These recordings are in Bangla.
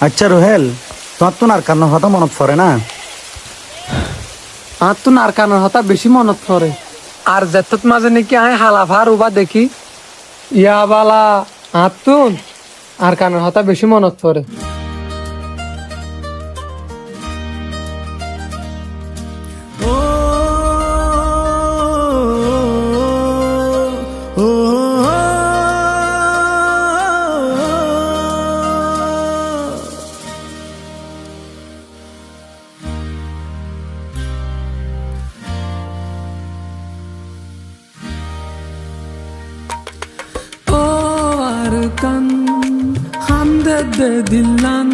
আচ্ছা রোহেল, তোমার তো নারকানোর কথা মনত পড়ে না? আর তো নারকানোর কথা বেশি মনত পড়ে। আর যেত মাঝে নাকি আয় হালাফার উবা দেখি ইয়া বালা আতুন আর কানের কথা বেশি মনত পড়ে। Kan hande de dillan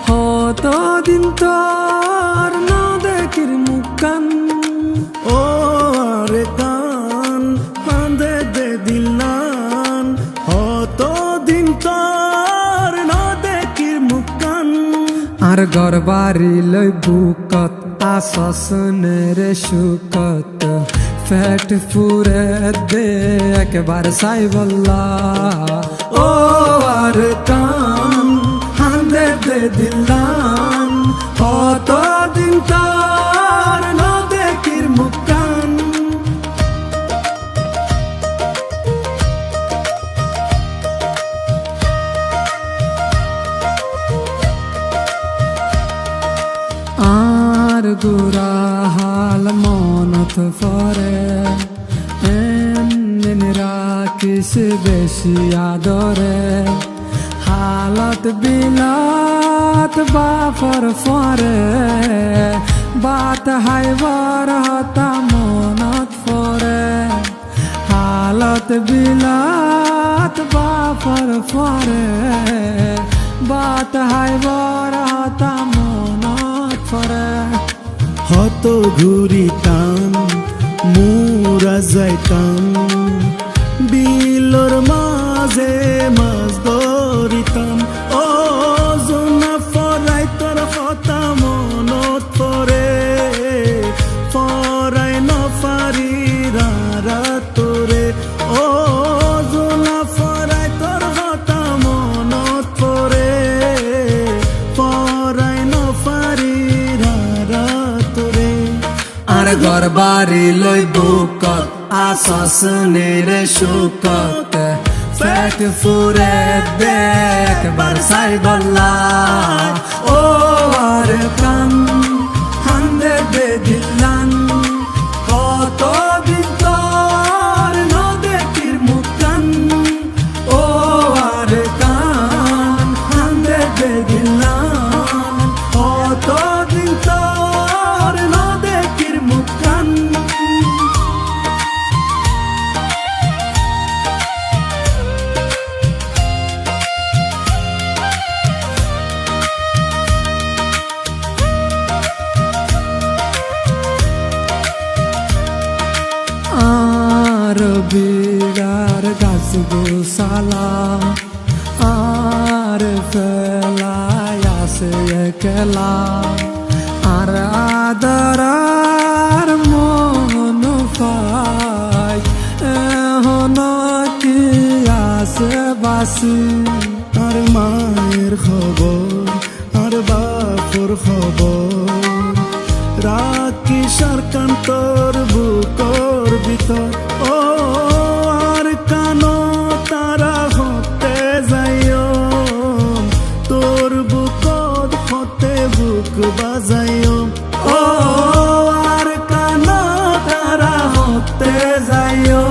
hoto din tor no dekir mukan ও আরে কান হান্দে দে দিলান হতো দিন তোর না দেখির মুখান আর গরবারি লই বুকত আসসনের সুকত ফেট ফুরে দে একবার সাইবল্লা ও আর কান হান্দে দে দিলান হতো দিন তোর না দেখির মুখান আর গুরা হাল মনত পরে এমন রাখিস বেশি আদরে হালত বিলাত বাফর ফরে বাত হাইবার হতা মনত পরে হালত বিলাত বাফর ফরে বাত হাইবার হতা মনত পরে হত ঘুরিতাম মুরা যাইতাম বিলর মাঝে মাছ ধরিতাম ও জোনা ফরাই তোর কথা মনত পরে ফরাই নফারি রারা তোরে ও জোনা ফরাই তোর কথা মনত পরে ফরাই নফারি রারা তোরে আর গরবারি লই বুকত আসসনের সুকত ফেট ফুরে দেখ বারসাই বল্লা ও আর কান হান্দে দে দিলান কত দিন তোর ন দেখির মুখান ও আর কান হান্দে দে দিলান কত দিন তোর ন দেখির মুখান আর বিড়ার গাছ গোসালা আর ফেলায় আসে একলা আর আদরার মন পাই এখন কি আসে বাসি আর মায়ের খবর আর বাপর খবর রাখি সরকান তোর বুকর ভিতর ও আর কানো তারা হতে যাইও তোর বুকর হতে বুক বাজাইও ও আর কানো তারা হতে যাইও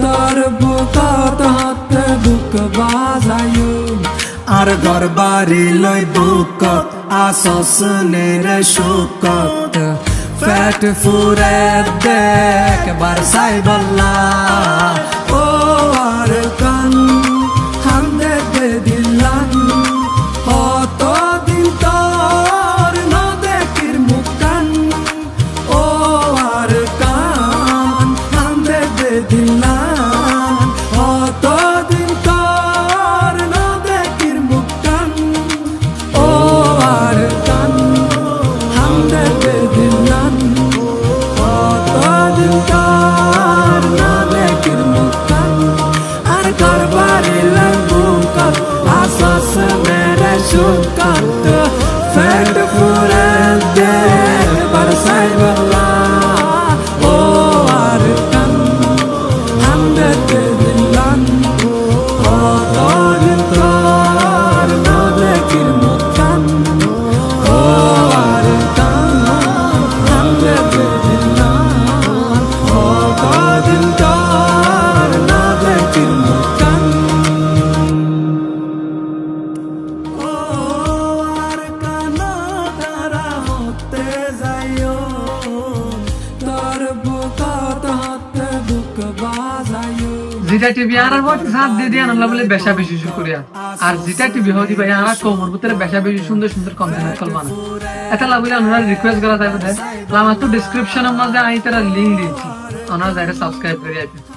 তোর বুকত হাতে বুক বাজায়ু আর গরবারি লই বুকত আসসনের সুকত ফেট ফুরে দেখ বারসাই বল্লা ও আর কান হান্দে দে দিলান কত দিন তোর ন দেখির মুখান ও আর কান হান্দে দে দিলান কত দিন তোর ন দেখির মুখান ও আর কান হান্দে দে দিলান কত দিন তোর ন দেখির যেটা টিভি আর সাথ দিয়ে দিয়ে আনলা বলে বেশা বেশি শুক্রিয়া আর যেটা টিভি হদি ভাই আর কোমর ভিতরে বেশা বেশি সুন্দর সুন্দর কন্টেন্ট কল বানা এটা লাগলে আমরা রিকোয়েস্ট করা যাবে আমার তো ডেসক্রিপশনের মধ্যে আই তারা লিংক দিয়েছি ওনারা যারা সাবস্ক্রাইব করে যাবে